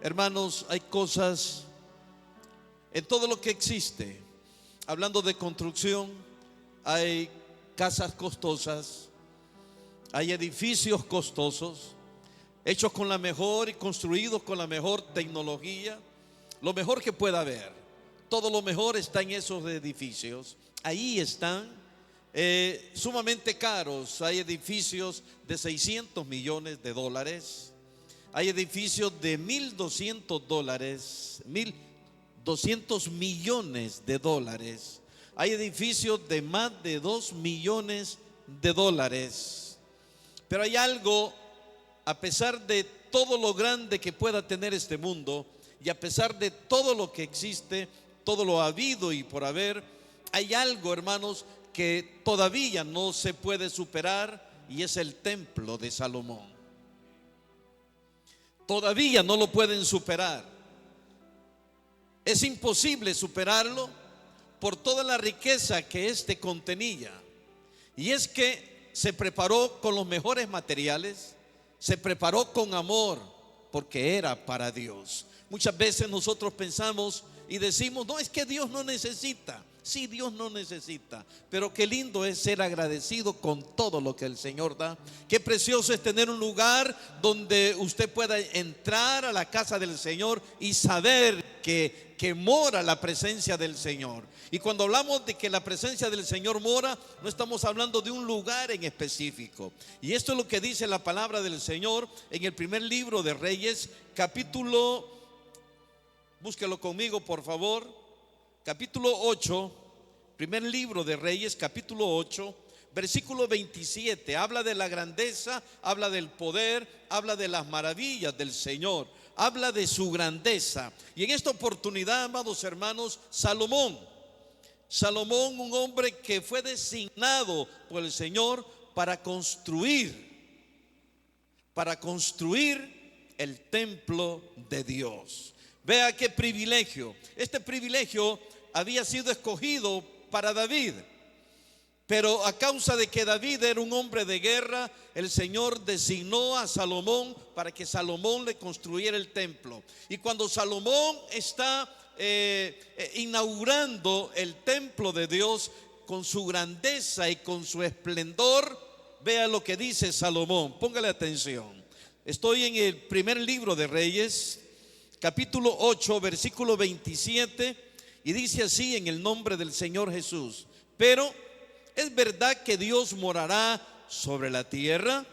Hermanos, hay cosas en todo lo que existe. Hablando de construcción, hay casas costosas, hay edificios costosos, hechos con la mejor y construidos con la mejor tecnología, lo mejor que pueda haber. Todo lo mejor está en esos edificios. Ahí están sumamente caros. Hay edificios de 600 millones de dólares. Hay edificios de $1,200, 1,200 millones de dólares. Hay edificios de más de 2 millones de dólares. Pero hay algo, a pesar de todo lo grande que pueda tener este mundo, y a pesar de todo lo que existe, todo lo habido y por haber, hay algo, hermanos, que todavía no se puede superar, y es el templo de Salomón. Todavía no lo pueden superar. Es imposible superarlo por toda la riqueza que éste contenía. Y es que se preparó con los mejores materiales, se preparó con amor, porque era para Dios. Muchas veces nosotros pensamos y decimos: no, es que Dios no necesita. Sí, Dios no necesita, pero qué lindo es ser agradecido con todo lo que el Señor da. Qué precioso es tener un lugar donde usted pueda entrar a la casa del Señor y saber que mora la presencia del Señor. Y cuando hablamos de que la presencia del Señor mora, no estamos hablando de un lugar en específico. Y esto es lo que dice la palabra del Señor en el primer libro de Reyes, capítulo, búsquelo conmigo por favor, capítulo 8, primer libro de Reyes, capítulo 8, versículo 27. Habla de la grandeza, habla del poder, habla de las maravillas del Señor, habla de su grandeza. Y en esta oportunidad, amados hermanos, Salomón, un hombre que fue designado por el Señor para construir el templo de Dios. Vea qué privilegio. Este privilegio había sido escogido para David, pero a causa de que David era un hombre de guerra, el Señor designó a Salomón para que Salomón le construyera el templo. Y cuando Salomón está inaugurando el templo de Dios con su grandeza y con su esplendor, vea lo que dice Salomón. Póngale atención. Estoy en el primer libro de Reyes, capítulo 8, versículo 27, y dice así: en el nombre del Señor Jesús. Pero ¿es verdad que Dios morará sobre la tierra?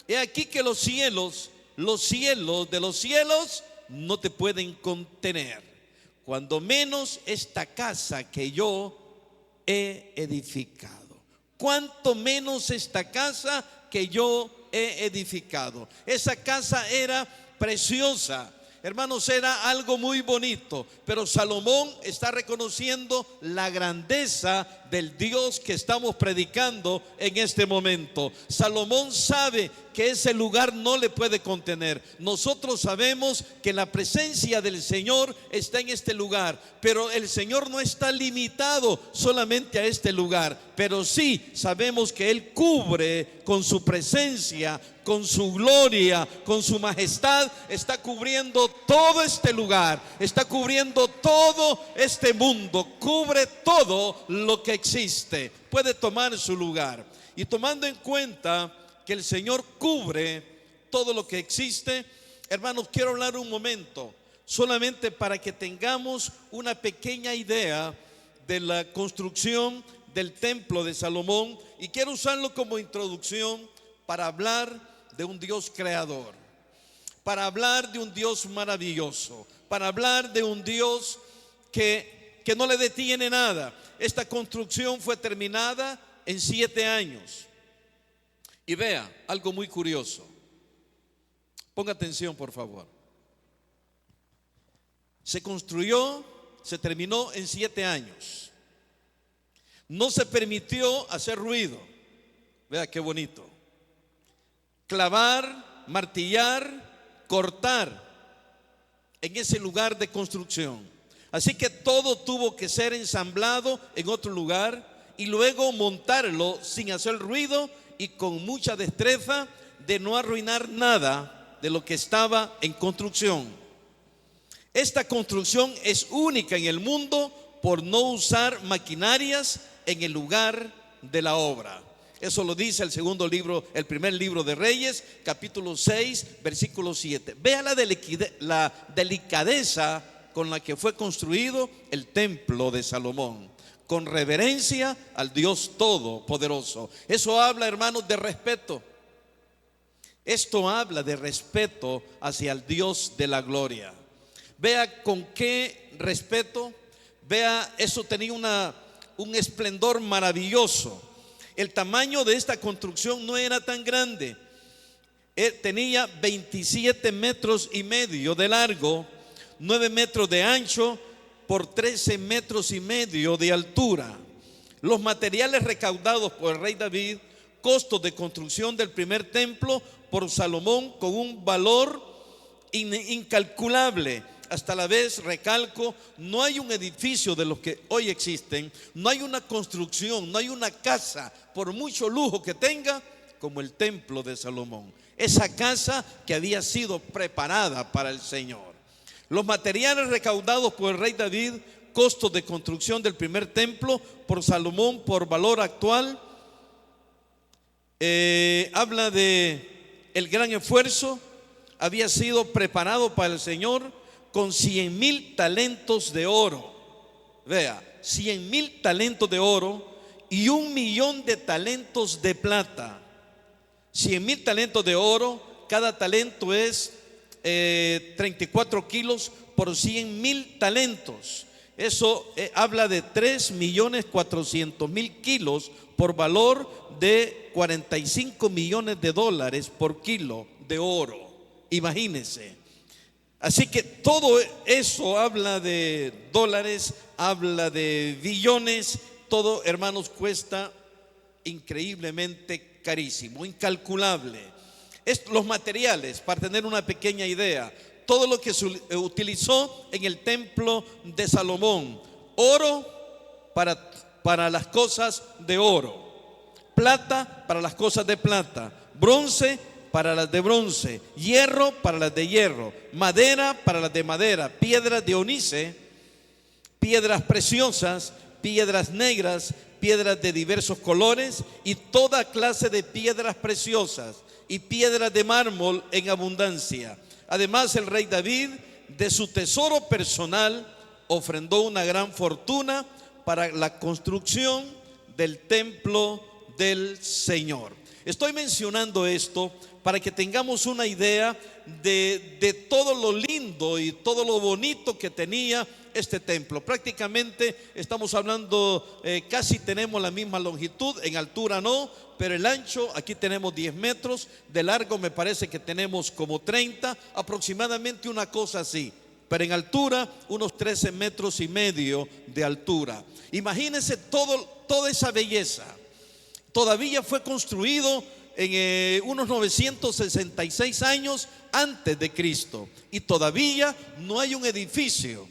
He aquí que los cielos de los cielos no te pueden contener, cuando menos esta casa que yo he edificado. Cuanto menos esta casa que yo he edificado. Esa casa era preciosa. Hermanos, era algo muy bonito, pero Salomón está reconociendo la grandeza del Dios que estamos predicando en este momento. Salomón sabe que ese lugar no le puede contener. Nosotros sabemos que la presencia del Señor está en este lugar, pero el Señor no está limitado solamente a este lugar, pero sí sabemos que Él cubre con su presencia, con su gloria, con su majestad. Está cubriendo todo este lugar, está cubriendo todo este mundo, cubre todo lo que existe. Puede tomar su lugar. Y tomando en cuenta que el Señor cubre todo lo que existe, hermanos, quiero hablar un momento solamente para que tengamos una pequeña idea de la construcción del templo de Salomón, y quiero usarlo como introducción para hablar de un Dios creador, para hablar de un Dios maravilloso, para hablar de un Dios que no le detiene nada. Esta construcción fue terminada en 7 años. Y vea algo muy curioso. Ponga atención, por favor. Se construyó, se terminó en 7 años. No se permitió hacer ruido. Vea qué bonito. Clavar, martillar, cortar en ese lugar de construcción. Así que todo tuvo que ser ensamblado en otro lugar y luego montarlo sin hacer ruido y con mucha destreza, de no arruinar nada de lo que estaba en construcción. Esta construcción es única en el mundo por no usar maquinarias en el lugar de la obra. Eso lo dice el primer libro de Reyes, capítulo 6, versículo 7. Vea la delicadeza con la que fue construido el templo de Salomón, con reverencia al Dios Todopoderoso. Eso habla, hermanos, de respeto. Esto habla de respeto hacia el Dios de la gloria. Vea con qué respeto. Vea, eso tenía un esplendor maravilloso. El tamaño de esta construcción no era tan grande. Tenía 27 metros y medio de largo, 9 metros de ancho por 13 metros y medio de altura. Los materiales recaudados por el rey David, costos de construcción del primer templo por Salomón, con un valor incalculable. Hasta la vez, recalco, no hay un edificio de los que hoy existen, no hay una construcción, no hay una casa, por mucho lujo que tenga, como el templo de Salomón. Esa casa que había sido preparada para el Señor. Los materiales recaudados por el rey David, costos de construcción del primer templo por Salomón, por valor actual, habla de el gran esfuerzo. Había sido preparado para el Señor con 100,000 talentos de oro. Vea, 100,000 talentos de oro y 1,000,000 de talentos de plata. 100,000 talentos de oro, cada talento es 34 kilos por 100,000 talentos. Eso habla de 3,400,000 kilos por valor de 45 millones de dólares por kilo de oro. Imagínense. Así que todo eso habla de dólares, habla de billones. Todo, hermanos, cuesta increíblemente carísimo, incalculable. Los materiales, para tener una pequeña idea, todo lo que se utilizó en el templo de Salomón: oro para las cosas de oro, plata para las cosas de plata, bronce para las de bronce, hierro para las de hierro, madera para las de madera, piedras de ónice, piedras preciosas, piedras negras, piedras de diversos colores y toda clase de piedras preciosas y piedras de mármol en abundancia. Además, el rey David, de su tesoro personal, ofrendó una gran fortuna para la construcción del templo del Señor. Estoy mencionando esto para que tengamos una idea de todo lo lindo y todo lo bonito que tenía este templo. Prácticamente estamos hablando, casi tenemos la misma longitud, en altura no, pero el ancho, aquí tenemos 10 metros, de largo me parece que tenemos como 30, aproximadamente una cosa así, pero en altura unos 13 metros y medio de altura. Imagínense toda esa belleza. Todavía fue construido en unos 966 años antes de Cristo, y todavía no hay un edificio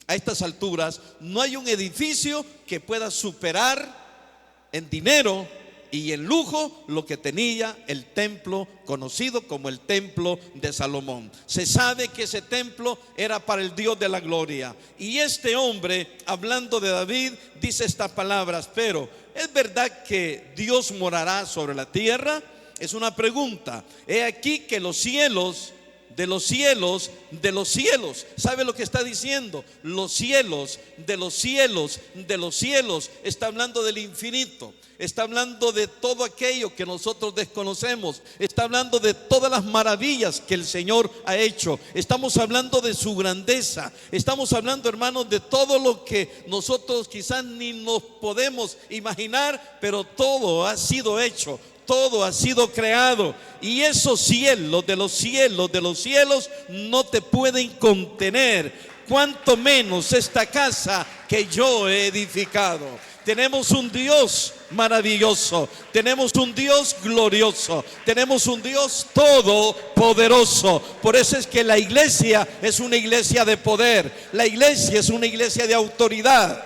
a estas alturas, no hay un edificio que pueda superar en dinero y en lujo lo que tenía el templo conocido como el templo de Salomón. Se sabe que ese templo era para el Dios de la gloria, y este hombre, hablando de David, dice estas palabras: pero ¿es verdad que Dios morará sobre la tierra? Es una pregunta. He aquí que los cielos de los cielos de los cielos. ¿Sabe lo que está diciendo? Los cielos de los cielos de los cielos. Está hablando del infinito. Está hablando de todo aquello que nosotros desconocemos. Está hablando de todas las maravillas que el Señor ha hecho. Estamos hablando de su grandeza. Estamos hablando, hermanos, de todo lo que nosotros quizás ni nos podemos imaginar, pero todo ha sido hecho. Todo ha sido creado, y esos cielos de los cielos de los cielos no te pueden contener, cuanto menos esta casa que yo he edificado. Tenemos un Dios maravilloso, tenemos un Dios glorioso, tenemos un Dios todopoderoso. Por eso es que la iglesia es una iglesia de poder, la iglesia es una iglesia de autoridad.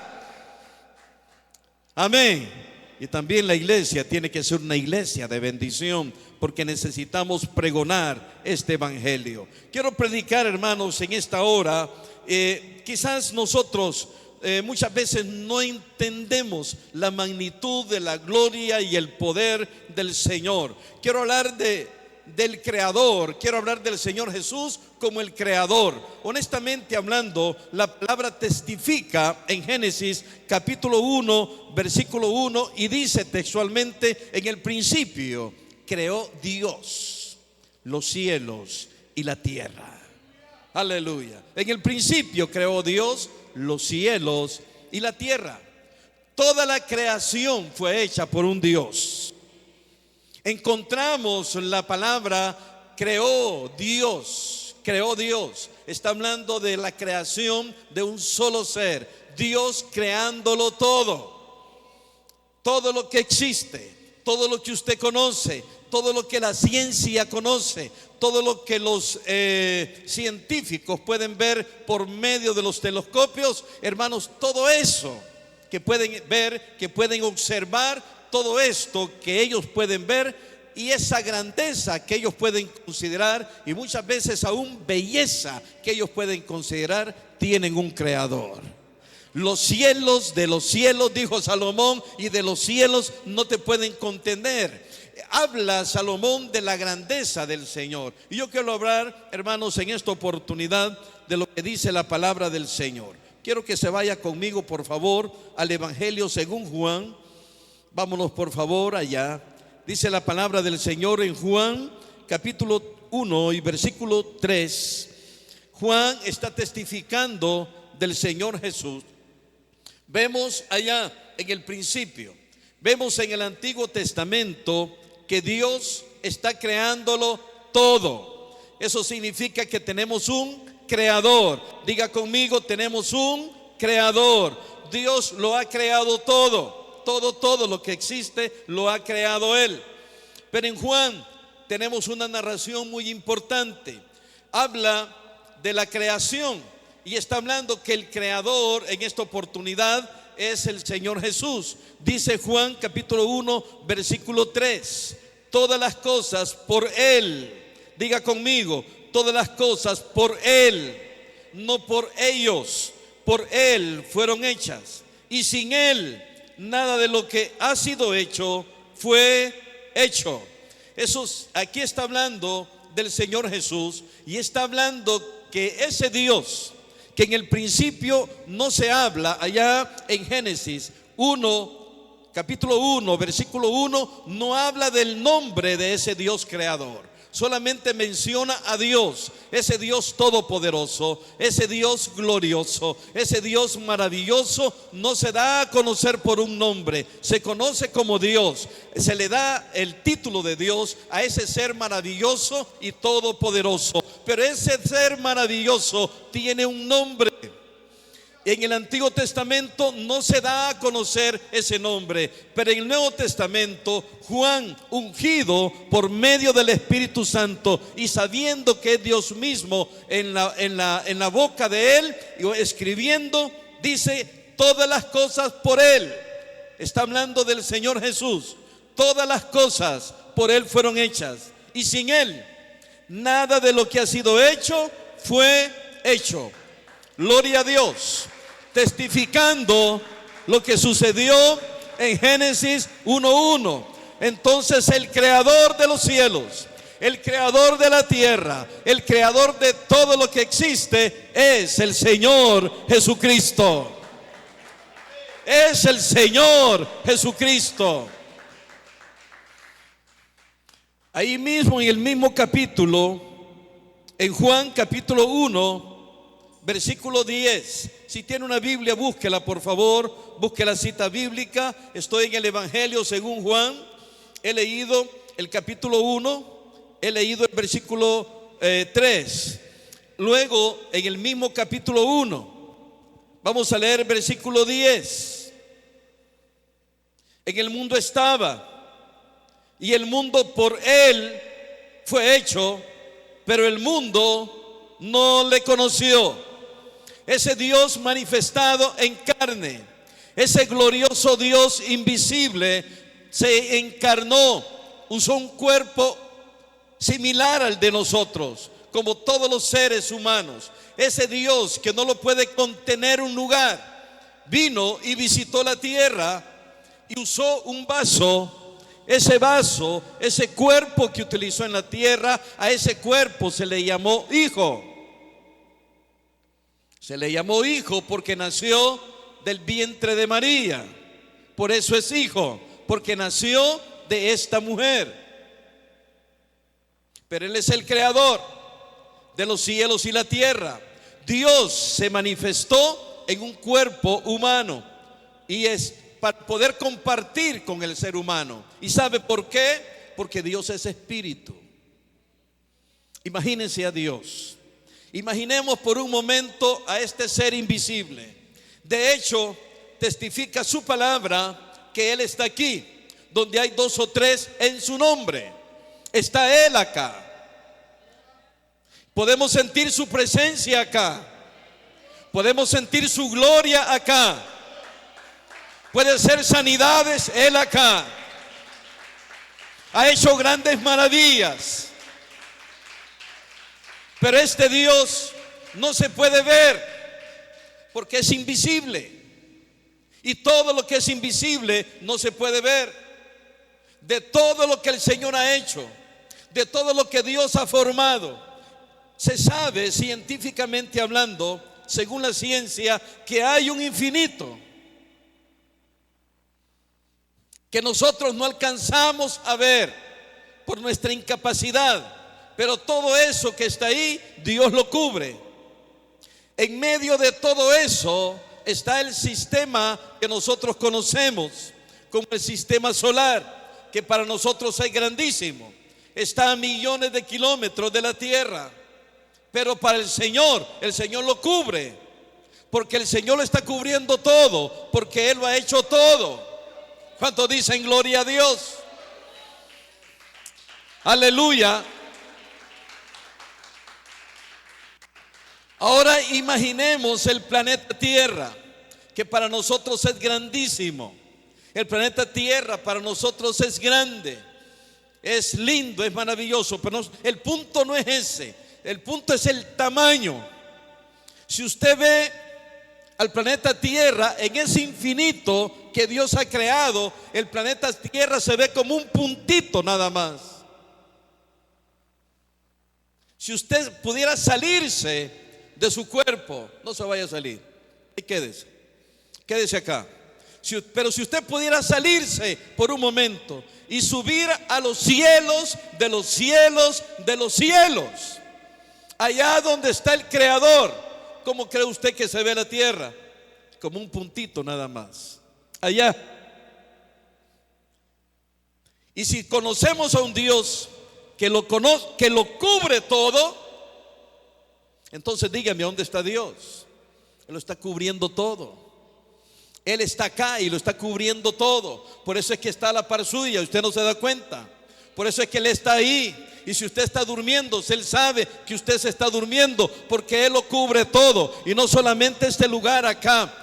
Amén. Y también la iglesia tiene que ser una iglesia de bendición, porque necesitamos pregonar este evangelio. Quiero predicar, hermanos, en esta hora quizás nosotros muchas veces no entendemos la magnitud de la gloria y el poder del Señor. Quiero hablar del Creador, quiero hablar del Señor Jesús como el Creador. Honestamente hablando, la palabra testifica en Génesis capítulo 1, versículo 1, y dice textualmente: en el principio creó Dios los cielos y la tierra. Aleluya. En el principio creó Dios los cielos y la tierra. Toda la creación fue hecha por un Dios. Encontramos la palabra creó Dios, creó Dios. Está hablando de la creación de un solo ser, Dios creándolo todo. Todo lo que existe, todo lo que usted conoce, todo lo que la ciencia conoce, todo lo que los científicos pueden ver por medio de los telescopios, hermanos, todo eso que pueden ver, que pueden observar, todo esto que ellos pueden ver, y esa grandeza que ellos pueden considerar, y muchas veces aún belleza que ellos pueden considerar, tienen un creador. Los cielos de los cielos, dijo Salomón, y de los cielos no te pueden contener. Habla Salomón de la grandeza del Señor. Y yo quiero hablar, hermanos, en esta oportunidad de lo que dice la palabra del Señor. Quiero que se vaya conmigo, por favor, al Evangelio según Juan. Vámonos, por favor, allá. Dice la palabra del Señor en Juan capítulo 1 y versículo 3. Juan está testificando del Señor Jesús. Vemos allá en el principio, vemos en el Antiguo Testamento que Dios está creándolo todo. Eso significa que tenemos un creador. Diga conmigo, tenemos un creador. Dios lo ha creado todo. Todo lo que existe lo ha creado Él. Pero en Juan tenemos una narración muy importante. Habla de la creación y está hablando que el creador en esta oportunidad es el Señor Jesús. Dice Juan capítulo 1 versículo 3: todas las cosas por Él. Diga conmigo, todas las cosas por Él, no por ellos, por Él fueron hechas, y sin Él nada de lo que ha sido hecho fue hecho. Aquí está hablando del Señor Jesús, y está hablando que ese Dios que en el principio no se habla, allá en Génesis 1, capítulo 1, versículo 1, no habla del nombre de ese Dios creador. Solamente menciona a Dios, ese Dios todopoderoso, ese Dios glorioso, ese Dios maravilloso. No se da a conocer por un nombre, se conoce como Dios. Se le da el título de Dios a ese ser maravilloso y todopoderoso. Pero ese ser maravilloso tiene un nombre. En el Antiguo Testamento no se da a conocer ese nombre, pero en el Nuevo Testamento, Juan, ungido por medio del Espíritu Santo y sabiendo que es Dios mismo en la boca de él, escribiendo, dice: todas las cosas por él. Está hablando del Señor Jesús. Todas las cosas por él fueron hechas, y sin él nada de lo que ha sido hecho fue hecho. Gloria a Dios. Testificando lo que sucedió en Génesis 1:1. Entonces el creador de los cielos, el creador de la tierra, el creador de todo lo que existe es el Señor Jesucristo. Es el Señor Jesucristo. Ahí mismo, en el mismo capítulo, en Juan capítulo 1, versículo 10. Si tiene una Biblia, búsquela, por favor. Busque la cita bíblica. Estoy en el Evangelio según Juan. He leído el capítulo 1. He leído el versículo 3. Luego, en el mismo capítulo 1, vamos a leer el versículo 10. En el mundo estaba, y el mundo por él fue hecho, pero el mundo no le conoció. Ese Dios manifestado en carne, ese glorioso Dios invisible, se encarnó, usó un cuerpo similar al de nosotros, como todos los seres humanos. Ese Dios que no lo puede contener un lugar, vino y visitó la tierra y usó un vaso. Ese vaso, ese cuerpo que utilizó en la tierra, a ese cuerpo se le llamó hijo. Se le llamó hijo porque nació del vientre de María. Por eso es hijo, porque nació de esta mujer. Pero Él es el creador de los cielos y la tierra. Dios se manifestó en un cuerpo humano y es para poder compartir con el ser humano. ¿Y sabe por qué? Porque Dios es espíritu. Imagínense a Dios. Imaginemos por un momento a este ser invisible. De hecho, testifica su palabra que Él está aquí. Donde hay 2 o 3 en su nombre, está Él acá. Podemos sentir su presencia acá. Podemos sentir su gloria acá. Puede ser sanidades, Él acá. Ha hecho grandes maravillas. Pero este Dios no se puede ver porque es invisible. Y todo lo que es invisible no se puede ver. De todo lo que el Señor ha hecho, de todo lo que Dios ha formado, se sabe científicamente hablando, según la ciencia, que hay un infinito que nosotros no alcanzamos a ver por nuestra incapacidad. Pero todo eso que está ahí, Dios lo cubre. En medio de todo eso está el sistema que nosotros conocemos como el sistema solar, que para nosotros es grandísimo. Está a millones de kilómetros de la tierra. Pero para el Señor lo cubre. Porque el Señor lo está cubriendo todo, porque Él lo ha hecho todo. ¿Cuántos dicen gloria a Dios? Aleluya. Ahora imaginemos el planeta Tierra, que para nosotros es grandísimo. El planeta Tierra para nosotros es grande, es lindo, es maravilloso. Pero el punto no es ese, el punto es el tamaño. Si usted ve al planeta Tierra en ese infinito que Dios ha creado, el planeta Tierra se ve como un puntito nada más. Si usted pudiera salirse de su cuerpo, no se vaya a salir, y quédese acá. Pero si usted pudiera salirse por un momento y subir a los cielos de los cielos de los cielos, allá donde está el Creador, ¿cómo cree usted que se ve la tierra? Como un puntito nada más, allá. Y si conocemos a un Dios que lo cubre todo, entonces dígame, ¿dónde está Dios? Él lo está cubriendo todo. Él está acá y lo está cubriendo todo. Por eso es que está a la par suya, usted no se da cuenta. Por eso es que Él está ahí. Y si usted está durmiendo, Él sabe que usted se está durmiendo, porque Él lo cubre todo. Y no solamente este lugar acá,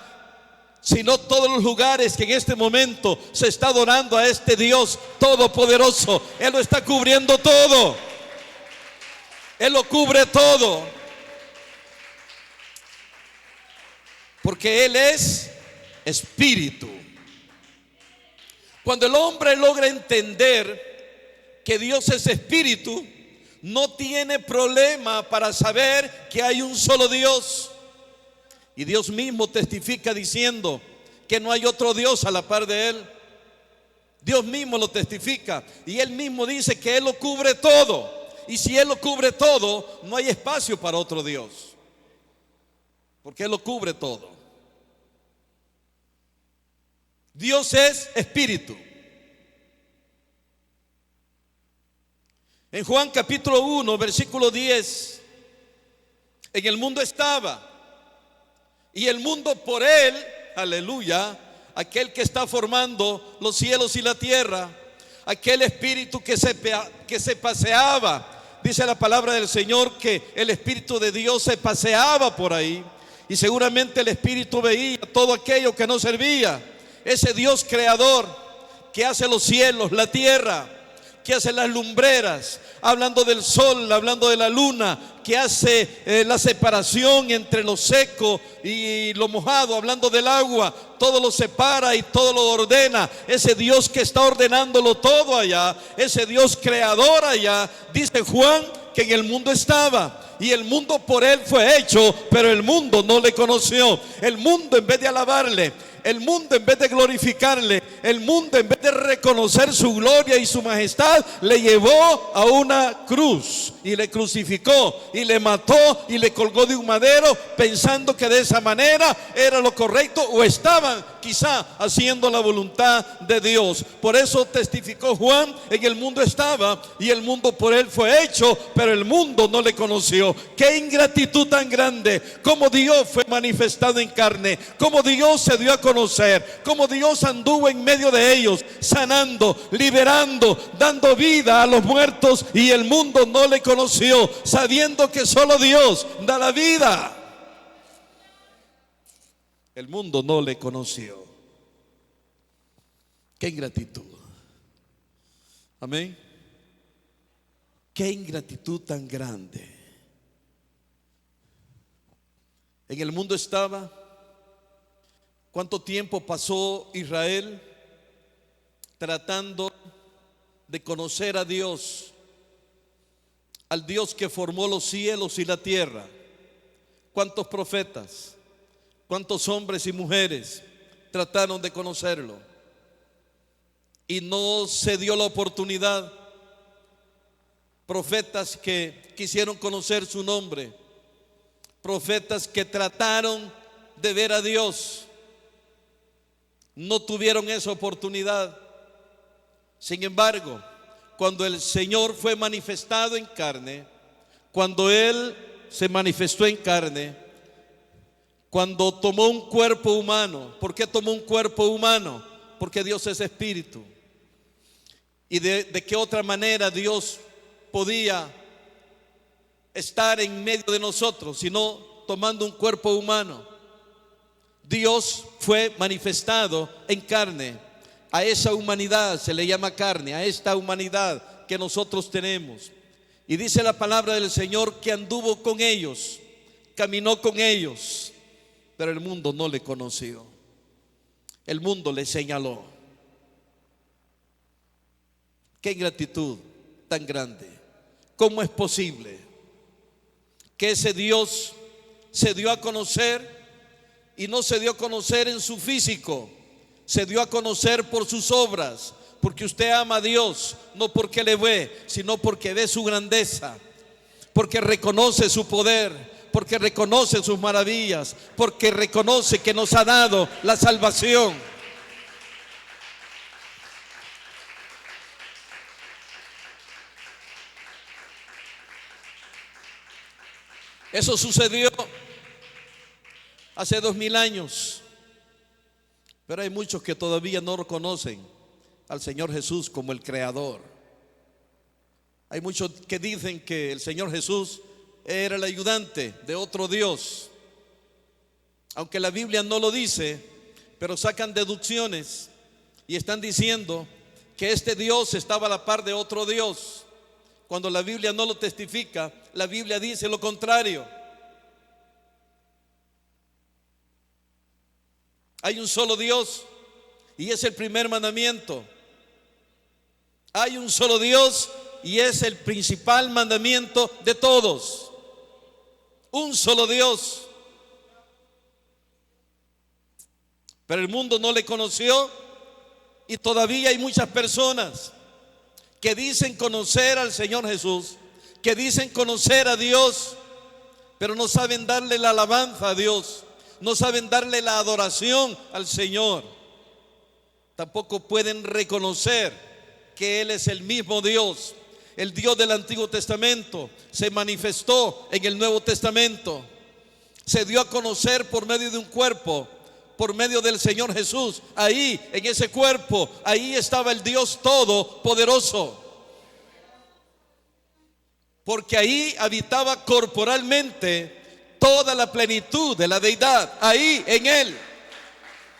sino todos los lugares que en este momento se está adorando a este Dios todopoderoso. Él lo está cubriendo todo. Él lo cubre todo, porque Él es espíritu. Cuando el hombre logra entender que Dios es espíritu, no tiene problema para saber que hay un solo Dios. Y Dios mismo testifica diciendo que no hay otro Dios a la par de Él. Dios mismo lo testifica y Él mismo dice que Él lo cubre todo. Y si Él lo cubre todo, no hay espacio para otro Dios, porque Él lo cubre todo. Dios es espíritu. En Juan capítulo 1, versículo 10, en el mundo estaba, y el mundo por Él, aleluya, aquel que está formando los cielos y la tierra, aquel espíritu que se paseaba. Dice la palabra del Señor que el Espíritu de Dios se paseaba por ahí, y seguramente el Espíritu veía todo aquello que no servía. Ese Dios creador que hace los cielos, la tierra, que hace las lumbreras, hablando del sol, hablando de la luna, que hace la separación entre lo seco y lo mojado, hablando del agua, todo lo separa y todo lo ordena. Ese Dios que está ordenándolo todo allá, ese Dios creador allá, dice Juan que en el mundo estaba. Y el mundo por él fue hecho, pero el mundo no le conoció. El mundo, en vez de alabarle, el mundo, en vez de glorificarle, el mundo, en vez de reconocer su gloria y su majestad, le llevó a una cruz y le crucificó y le mató y le colgó de un madero, pensando que de esa manera era lo correcto, o estaban quizá haciendo la voluntad de Dios. Por eso testificó Juan: en el mundo estaba y el mundo por él fue hecho, pero el mundo no le conoció. Qué ingratitud tan grande. Como Dios fue manifestado en carne, como Dios se dio a conocer, como Dios anduvo en medio de ellos, sanando, liberando, dando vida a los muertos, y el mundo no le conoció, sabiendo que solo Dios da la vida. El mundo no le conoció. Qué ingratitud. Amén. Qué ingratitud tan grande. En el mundo estaba. ¿Cuánto tiempo pasó Israel tratando de conocer a Dios, al Dios que formó los cielos y la tierra? ¿Cuántos profetas, cuántos hombres y mujeres trataron de conocerlo? Y no se dio la oportunidad. Profetas que quisieron conocer su nombre, profetas que trataron de ver a Dios, no tuvieron esa oportunidad. Sin embargo, cuando el Señor fue manifestado en carne, cuando Él se manifestó en carne, cuando tomó un cuerpo humano. ¿Por qué tomó un cuerpo humano? Porque Dios es espíritu. ¿Y de qué otra manera Dios podía estar en medio de nosotros sino tomando un cuerpo humano? Dios fue manifestado en carne. A esa humanidad se le llama carne, a esta humanidad que nosotros tenemos. Y dice la palabra del Señor que anduvo con ellos, caminó con ellos, pero el mundo no le conoció. El mundo le señaló. Qué ingratitud tan grande. ¿Cómo es posible que ese Dios se dio a conocer? Y no se dio a conocer en su físico, se dio a conocer por sus obras. Porque usted ama a Dios, no porque le ve, sino porque ve su grandeza, porque reconoce su poder, porque reconoce sus maravillas, porque reconoce que nos ha dado la salvación. Eso sucedió hace 2000 años, pero hay muchos que todavía no reconocen al Señor Jesús como el creador. Hay muchos que dicen que el Señor Jesús era el ayudante de otro Dios, aunque la Biblia no lo dice, pero sacan deducciones y están diciendo que este Dios estaba a la par de otro Dios, cuando la Biblia no lo testifica. La Biblia dice lo contrario. Hay un solo Dios y es el primer mandamiento. Hay un solo Dios y es el principal mandamiento de todos. Un solo Dios. Pero el mundo no le conoció, y todavía hay muchas personas que dicen conocer al Señor Jesús, que dicen conocer a Dios, pero no saben darle la alabanza a Dios, no saben darle la adoración al Señor. Tampoco pueden reconocer que Él es el mismo Dios. El Dios del Antiguo Testamento se manifestó en el Nuevo Testamento. Se dio a conocer por medio de un cuerpo, por medio del Señor Jesús. Ahí, en ese cuerpo, ahí estaba el Dios Todopoderoso. Porque ahí habitaba corporalmente toda la plenitud de la deidad. Ahí, en Él.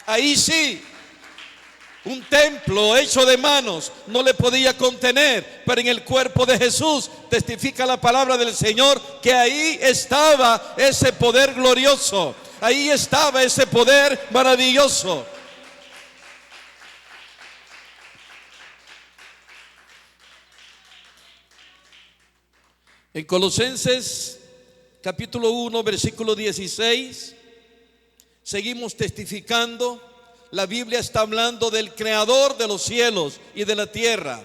Ahí sí. Un templo hecho de manos no le podía contener, pero en el cuerpo de Jesús testifica la palabra del Señor que ahí estaba ese poder glorioso, ahí estaba ese poder maravilloso. En Colosenses capítulo 1, versículo 16, seguimos testificando. La Biblia está hablando del creador de los cielos y de la tierra,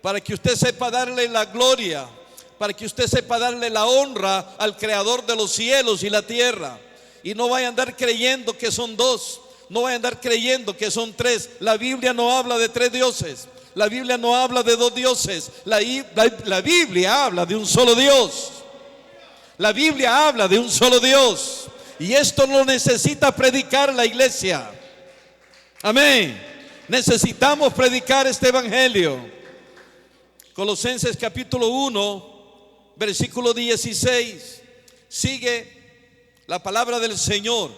para que usted sepa darle la gloria, para que usted sepa darle la honra al creador de los cielos y la tierra. Y no vaya a andar creyendo que son dos, no vaya a andar creyendo que son tres. La Biblia no habla de tres dioses, la Biblia no habla de dos dioses, la Biblia habla de un solo Dios. La Biblia habla de un solo Dios, y esto lo necesita predicar la iglesia. Amén. Necesitamos predicar este evangelio. Colosenses capítulo 1, versículo 16. Sigue la palabra del Señor.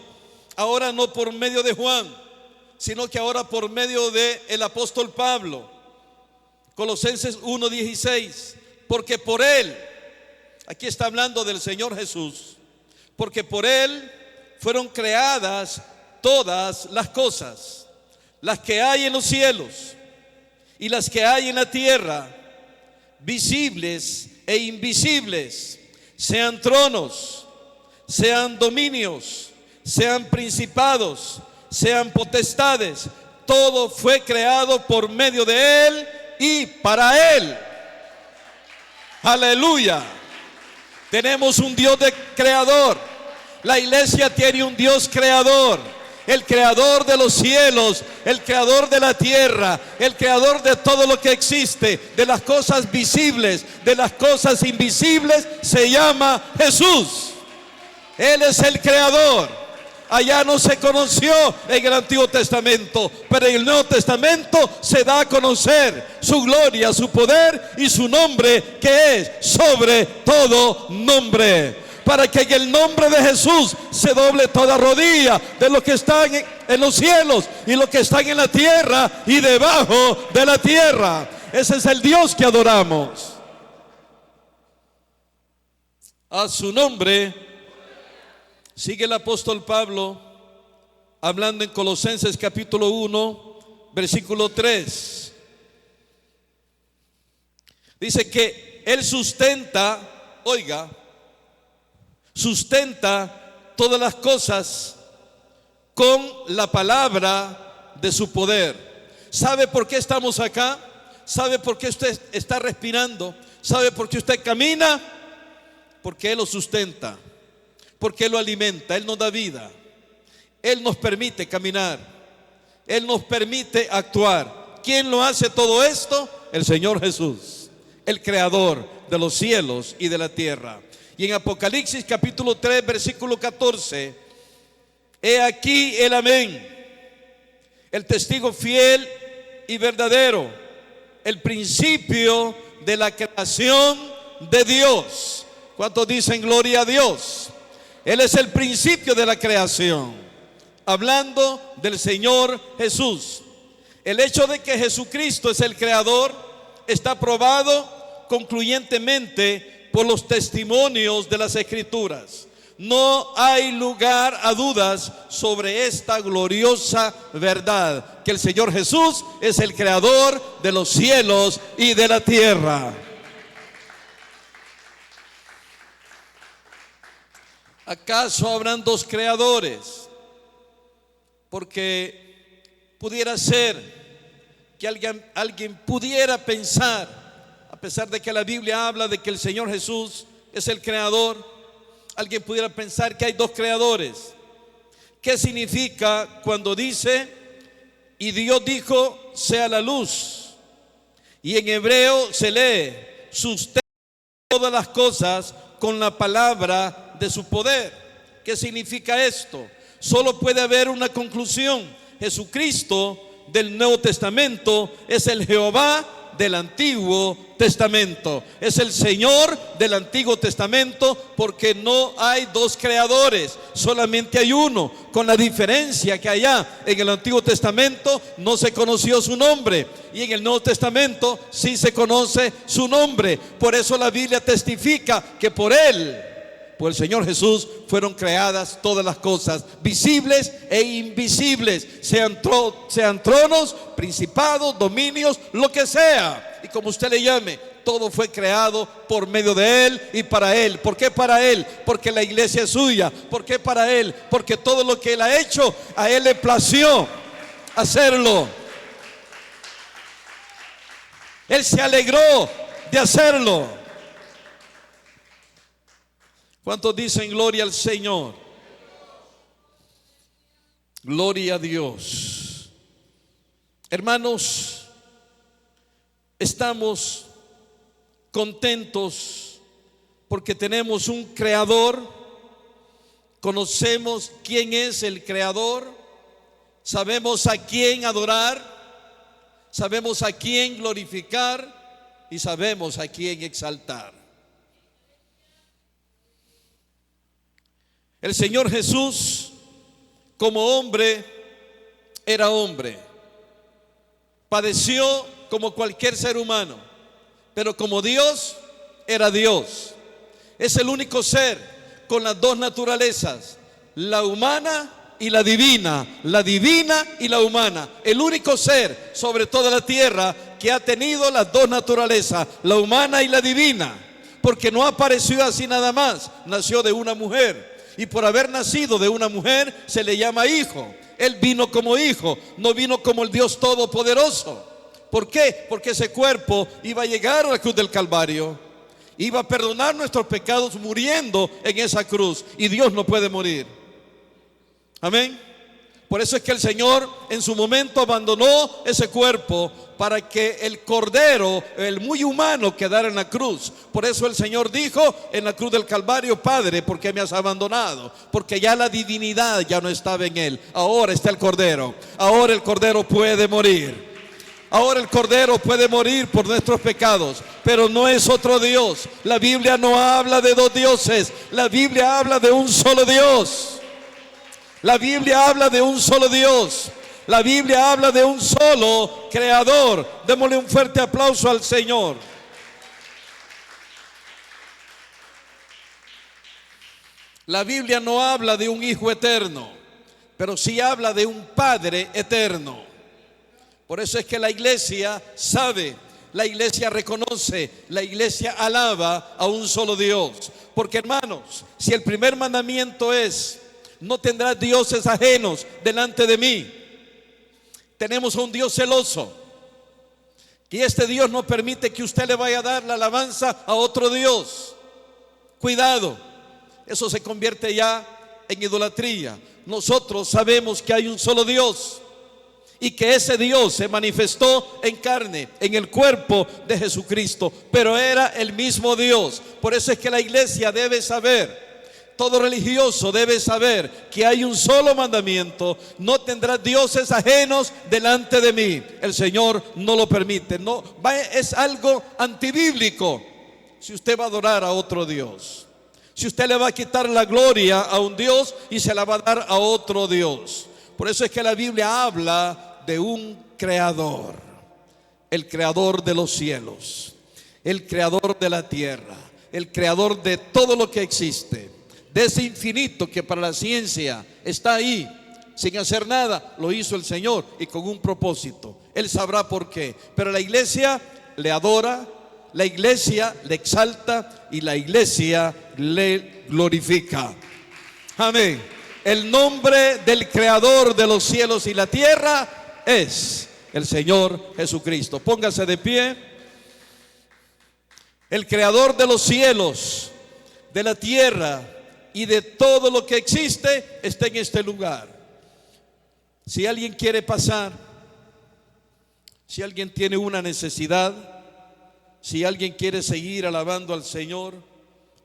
Ahora no por medio de Juan, sino que ahora por medio de el apóstol Pablo. Colosenses 1, 16. Porque por él, aquí está hablando del Señor Jesús, porque por él fueron creadas todas las cosas, las que hay en los cielos y las que hay en la tierra, visibles e invisibles, sean tronos, sean dominios, sean principados, sean potestades. Todo fue creado por medio de él y para él. Aleluya. Tenemos un Dios creador. La iglesia tiene un Dios creador. El creador de los cielos, el creador de la tierra, el creador de todo lo que existe, de las cosas visibles, de las cosas invisibles, se llama Jesús. Él es el creador. Allá no se conoció en el Antiguo Testamento, pero en el Nuevo Testamento se da a conocer su gloria, su poder y su nombre, que es sobre todo nombre. Para que en el nombre de Jesús se doble toda rodilla de los que están en los cielos y los que están en la tierra y debajo de la tierra. Ese es el Dios que adoramos. A su nombre. Sigue el apóstol Pablo hablando en Colosenses capítulo 1, versículo 3. Dice que él sustenta, oiga, sustenta todas las cosas con la palabra de su poder. ¿Sabe por qué estamos acá? ¿Sabe por qué usted está respirando? ¿Sabe por qué usted camina? Porque él lo sustenta, porque él lo alimenta, él nos da vida, él nos permite caminar, él nos permite actuar. ¿Quién lo hace todo esto? El Señor Jesús, el creador de los cielos y de la tierra. Y en Apocalipsis capítulo 3, versículo 14, he aquí el amén, el testigo fiel y verdadero, el principio de la creación de Dios. ¿Cuántos dicen gloria a Dios? Él es el principio de la creación, hablando del Señor Jesús. El hecho de que Jesucristo es el creador está probado concluyentemente por los testimonios de las Escrituras. No hay lugar a dudas sobre esta gloriosa verdad, que el Señor Jesús es el creador de los cielos y de la tierra. ¿Acaso habrán dos creadores? Porque pudiera ser que alguien pudiera pensar, a pesar de que la Biblia habla de que el Señor Jesús es el creador, alguien pudiera pensar que hay dos creadores. ¿Qué significa cuando dice, y Dios dijo, sea la luz? Y en hebreo se lee, sustenta todas las cosas con la palabra de su poder. ¿Qué significa esto? Solo puede haber una conclusión. Jesucristo del Nuevo Testamento es el Jehová del Antiguo Testamento. Es el Señor del Antiguo Testamento, porque no hay dos creadores, solamente hay uno, con la diferencia que allá en el Antiguo Testamento no se conoció su nombre, y en el Nuevo Testamento sí se conoce su nombre. Por eso la Biblia testifica que por Él, por el Señor Jesús, fueron creadas todas las cosas, visibles e invisibles, sean tronos, principados, dominios, lo que sea, y como usted le llame, todo fue creado por medio de Él y para Él. ¿Por qué para Él? Porque la iglesia es suya. ¿Por qué para Él? Porque todo lo que Él ha hecho, a Él le plació hacerlo. Él se alegró de hacerlo. ¿Cuántos dicen gloria al Señor? Gloria a Dios. Hermanos, estamos contentos porque tenemos un creador, conocemos quién es el creador, sabemos a quién adorar, sabemos a quién glorificar y sabemos a quién exaltar. El Señor Jesús, como hombre, era hombre, padeció como cualquier ser humano, pero como Dios, era Dios. Es el único ser con las dos naturalezas, la humana y la divina y la humana. El único ser sobre toda la tierra que ha tenido las dos naturalezas, la humana y la divina, porque no apareció así nada más, nació de una mujer. Y por haber nacido de una mujer se le llama hijo. Él vino como hijo, no vino como el Dios Todopoderoso. ¿Por qué? Porque ese cuerpo iba a llegar a la cruz del Calvario, iba a perdonar nuestros pecados muriendo en esa cruz, y Dios no puede morir. Amén. Por eso es que el Señor en su momento abandonó ese cuerpo para que el Cordero, el muy humano, quedara en la cruz. Por eso el Señor dijo en la cruz del Calvario: Padre, ¿por qué me has abandonado? Porque ya la divinidad ya no estaba en Él. Ahora está el Cordero. Ahora el Cordero puede morir. Ahora el Cordero puede morir por nuestros pecados, pero no es otro Dios. La Biblia no habla de dos dioses. La Biblia habla de un solo Dios. La Biblia habla de un solo Dios. La Biblia habla de un solo creador. Démosle un fuerte aplauso al Señor. La Biblia no habla de un hijo eterno, pero sí habla de un Padre eterno. Por eso es que la iglesia sabe, la iglesia reconoce, la iglesia alaba a un solo Dios. Porque, hermanos, si el primer mandamiento es: no tendrás dioses ajenos delante de mí, tenemos a un Dios celoso, y este Dios no permite que usted le vaya a dar la alabanza a otro Dios. Cuidado, eso se convierte ya en idolatría. Nosotros sabemos que hay un solo Dios, y que ese Dios se manifestó en carne, en el cuerpo de Jesucristo, pero era el mismo Dios. Por eso es que la iglesia debe saber, todo religioso debe saber que hay un solo mandamiento: no tendrás dioses ajenos delante de mí. El Señor no lo permite. No, es algo antibíblico si usted va a adorar a otro Dios, si usted le va a quitar la gloria a un Dios y se la va a dar a otro Dios. Por eso es que la Biblia habla de un creador, el creador de los cielos, el creador de la tierra, el creador de todo lo que existe, de ese infinito que para la ciencia está ahí sin hacer nada. Lo hizo el Señor, y con un propósito. Él sabrá por qué. Pero la iglesia le adora, la iglesia le exalta y la iglesia le glorifica. Amén. El nombre del creador de los cielos y la tierra es el Señor Jesucristo. Póngase de pie. El creador de los cielos, de la tierra y de todo lo que existe está en este lugar. Si alguien quiere pasar, si alguien tiene una necesidad, si alguien quiere seguir alabando al Señor,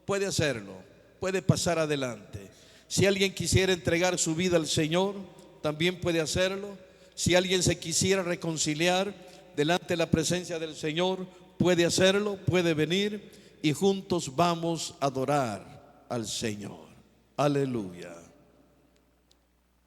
puede hacerlo, puede pasar adelante. Si alguien quisiera entregar su vida al Señor, también puede hacerlo. Si alguien se quisiera reconciliar, delante de la presencia del Señor, puede hacerlo, puede venir y juntos vamos a adorar al Señor. Aleluya.